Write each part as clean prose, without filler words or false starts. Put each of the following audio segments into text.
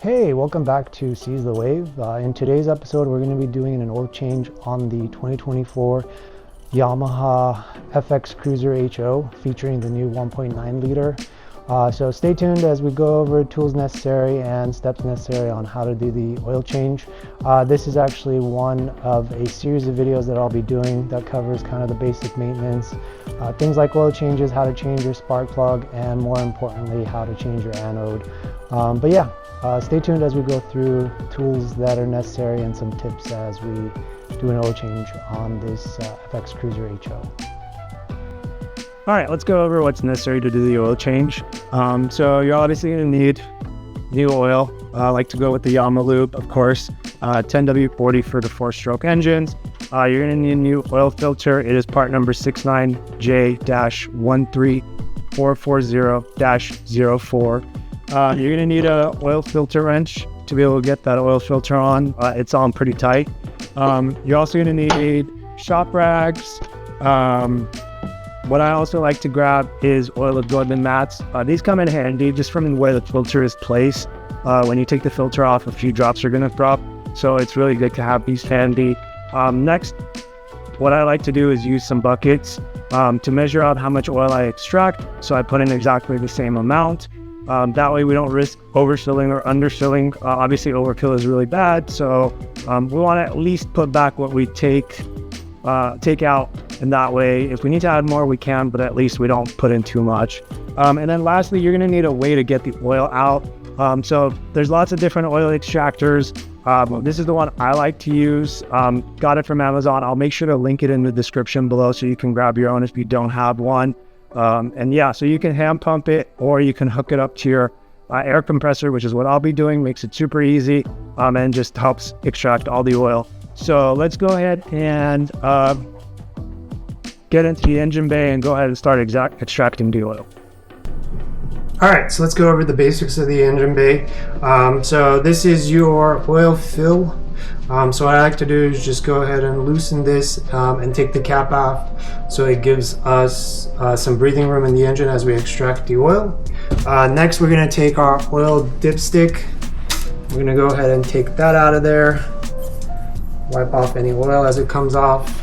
Hey, welcome back to Seize the Wave. In today's episode, we're going to be doing an oil change on the 2024 Yamaha FX Cruiser HO featuring the new 1.9 liter. So stay tuned as we go over tools necessary and steps necessary on how to do the oil change. This is actually one of a series of videos that I'll be doing that covers kind of the basic maintenance, things like oil changes, how to change your spark plug, and more importantly, how to change your anode. But yeah, stay tuned as we go through tools that are necessary and some tips as we do an oil change on this FX Cruiser HO. All right, let's go over what's necessary to do the oil change. So you're obviously going to need new oil. I like to go with the Yamaha lube, of course, 10W40 for the 4-stroke engines. You're going to need a new oil filter. It is part number 69J-13440-04. You're going to need an oil filter wrench to be able to get that oil filter on. It's on pretty tight. You're also going to need shop rags. What I also like to grab is oil absorbent mats. These come in handy just from the way the filter is placed. When you take the filter off, a few drops are going to drop. So it's really good to have these handy. Next, what I like to do is use some buckets to measure out how much oil I extract. So I put in exactly the same amount. That way we don't risk overfilling or underfilling. Obviously overkill is really bad. So we want to at least put back what we take out. And that way, if we need to add more, we can, but at least we don't put in too much. And then lastly, you're gonna need a way to get the oil out. So there's lots of different oil extractors. This is the one I like to use. Got it from Amazon. I'll make sure to link it in the description below so you can grab your own if you don't have one. And yeah, so you can hand pump it or you can hook it up to your air compressor, which is what I'll be doing. Makes it super easy and just helps extract all the oil. So let's go ahead and get into the engine bay and go ahead and start extracting the oil. All right, so let's go over the basics of the engine bay. So this is your oil fill. So what I like to do is just go ahead and loosen this and take the cap off so it gives us some breathing room in the engine as we extract the oil. Next, we're gonna take our oil dipstick. We're gonna go ahead and take that out of there. Wipe off any oil as it comes off.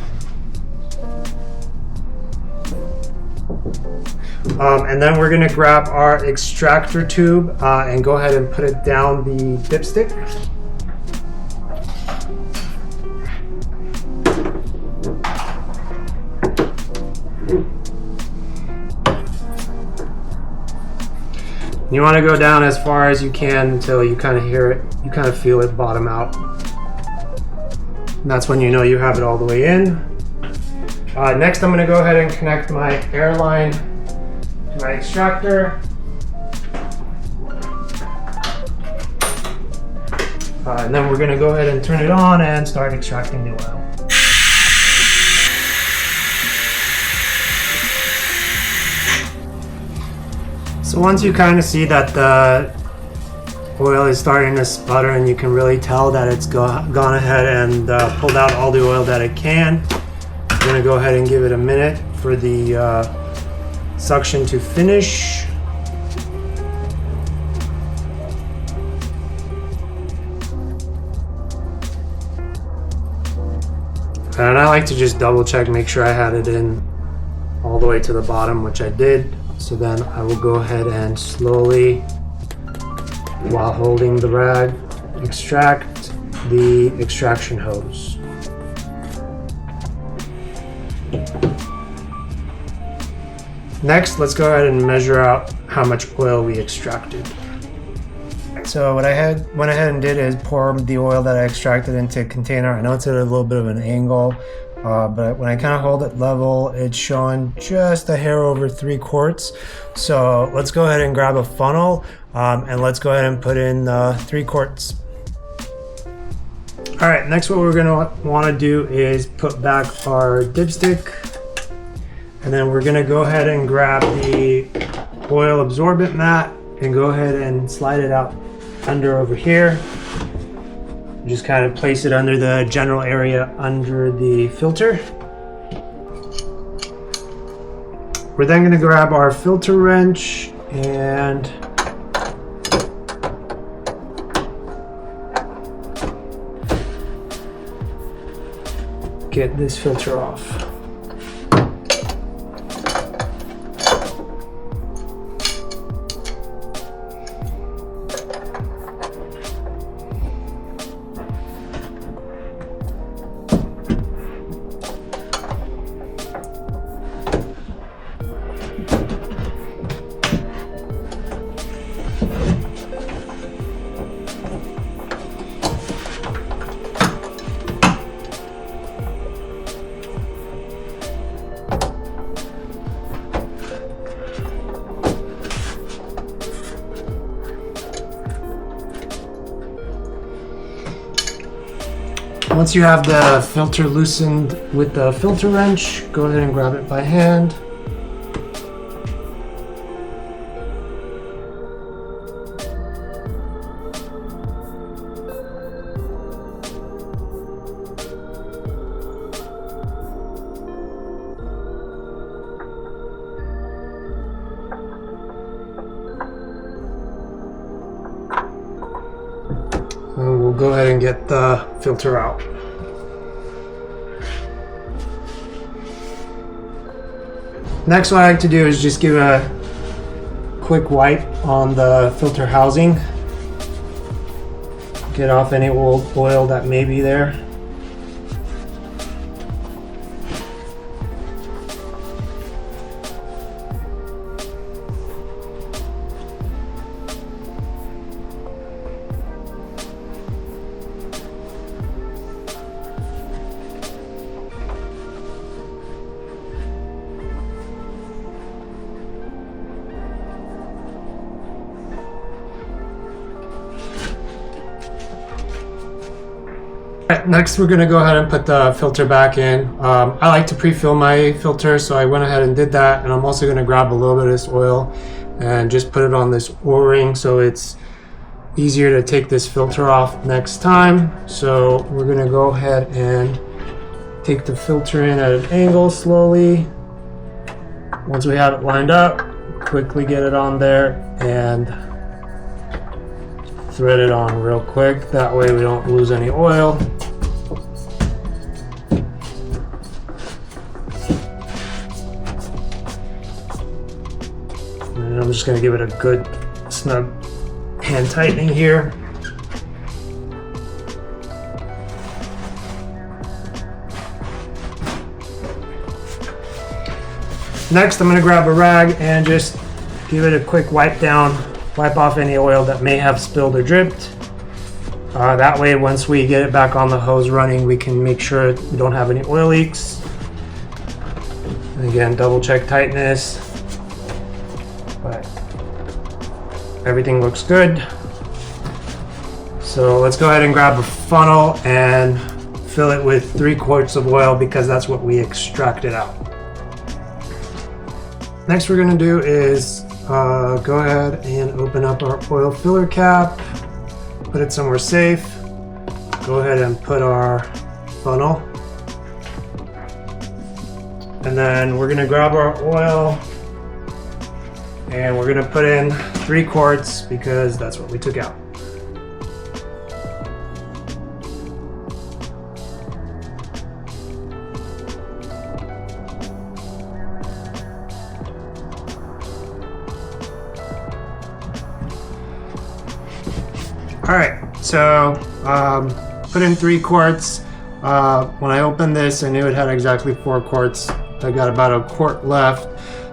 And then we're going to grab our extractor tube and go ahead and put it down the dipstick. You want to go down as far as you can until you kind of hear it, you kind of feel it bottom out. And that's when you know you have it all the way in. Next, I'm going to go ahead and connect my air line to my extractor. And then we're going to go ahead and turn it on and start extracting the oil. So once you kind of see that the oil is starting to sputter and you can really tell that it's gone ahead and pulled out all the oil that it can, I'm going to go ahead and give it a minute for the suction to finish. And I like to just double check, make sure I had it in all the way to the bottom, which I did. So then I will go ahead and slowly, while holding the rag, extract the extraction hose. Next, let's go ahead and measure out how much oil we extracted. So what I went ahead and did is pour the oil that I extracted into a container. I know it's at a little bit of an angle, but when I kind of hold it level, it's showing just a hair over 3 quarts. So let's go ahead and grab a funnel and let's go ahead and put in 3 quarts. All right, next what we're gonna wanna do is put back our dipstick. And then we're gonna go ahead and grab the oil absorbent mat and go ahead and slide it out under over here. Just kind of place it under the general area under the filter. We're then gonna grab our filter wrench and get this filter off. Once you have the filter loosened with the filter wrench, go ahead and grab it by hand. And we'll go ahead and get the filter out. Next, what I like to do is just give a quick wipe on the filter housing. Get off any old oil that may be there. Alright, next we're going to go ahead and put the filter back in. I like to pre-fill my filter, so I went ahead and did that, and I'm also going to grab a little bit of this oil and just put it on this O-ring so it's easier to take this filter off next time. So we're going to go ahead and take the filter in at an angle slowly. Once we have it lined up, quickly get it on there and thread it on real quick. That way we don't lose any oil. And I'm just going to give it a good snug hand tightening here. Next, I'm going to grab a rag and just give it a quick wipe down. Wipe off any oil that may have spilled or dripped. That way, once we get it back on the hose running, we can make sure we don't have any oil leaks. And again, double check tightness. But everything looks good. So let's go ahead and grab a funnel and fill it with 3 quarts of oil because that's what we extracted out. Next we're going to do is go ahead and open up our oil filler cap, put it somewhere safe, go ahead and put our funnel, and then we're going to grab our oil and we're going to put in 3 quarts because that's what we took out. Alright, so put in 3 quarts. When I opened this, I knew it had exactly 4 quarts. I got about a quart left.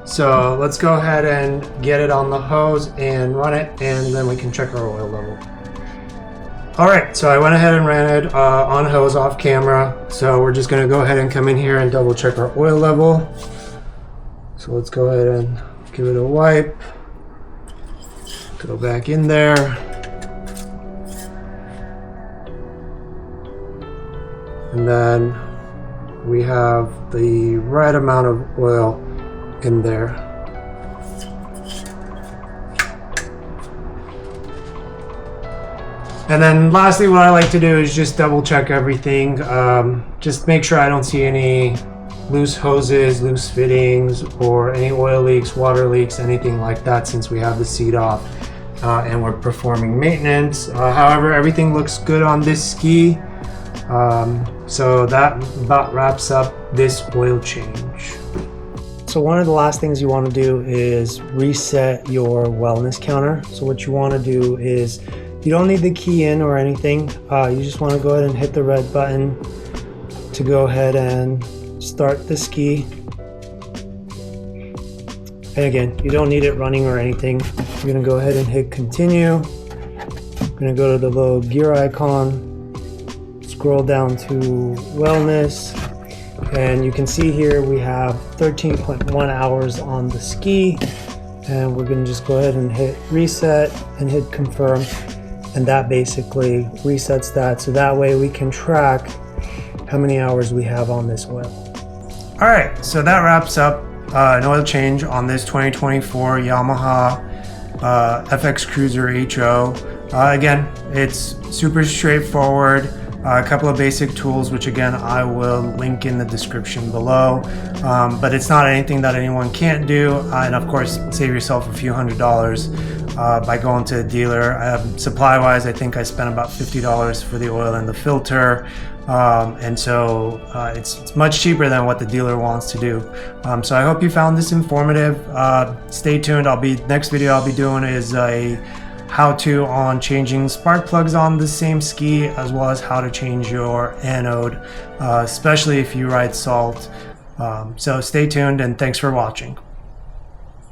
So let's go ahead and get it on the hose and run it, and then we can check our oil level. Alright, so I went ahead and ran it on hose off camera. So we're just going to go ahead and come in here and double check our oil level. So let's go ahead and give it a wipe. Go back in there. And then we have the right amount of oil in there. And then lastly, what I like to do is just double check everything. Just make sure I don't see any loose hoses, loose fittings, or any oil leaks, water leaks, anything like that, since we have the seat off and we're performing maintenance. However, everything looks good on this ski. So that about wraps up this oil change. So one of the last things you want to do is reset your wellness counter. So what you want to do is, you don't need the key in or anything. You just want to go ahead and hit the red button to go ahead and start the ski. And again, you don't need it running or anything. You're going to go ahead and hit continue. I'm going to go to the little gear icon, scroll down to wellness, and you can see here we have 13.1 hours on the ski, and we're going to just go ahead and hit reset and hit confirm, and that basically resets that, so that way we can track how many hours we have on this oil. All right, so that wraps up an oil change on this 2024 Yamaha FX Cruiser HO. Again, it's super straightforward. A couple of basic tools, which again I will link in the description below, but it's not anything that anyone can't do, and of course save yourself a few $100s by going to a dealer. Supply wise, I think I spent about $50 for the oil and the filter, and so it's much cheaper than what the dealer wants to do. So I hope you found this informative. Stay tuned. Next video I'll be doing is a how-to on changing spark plugs on the same ski, as well as how to change your anode, especially if you ride salt. So stay tuned, and thanks for watching.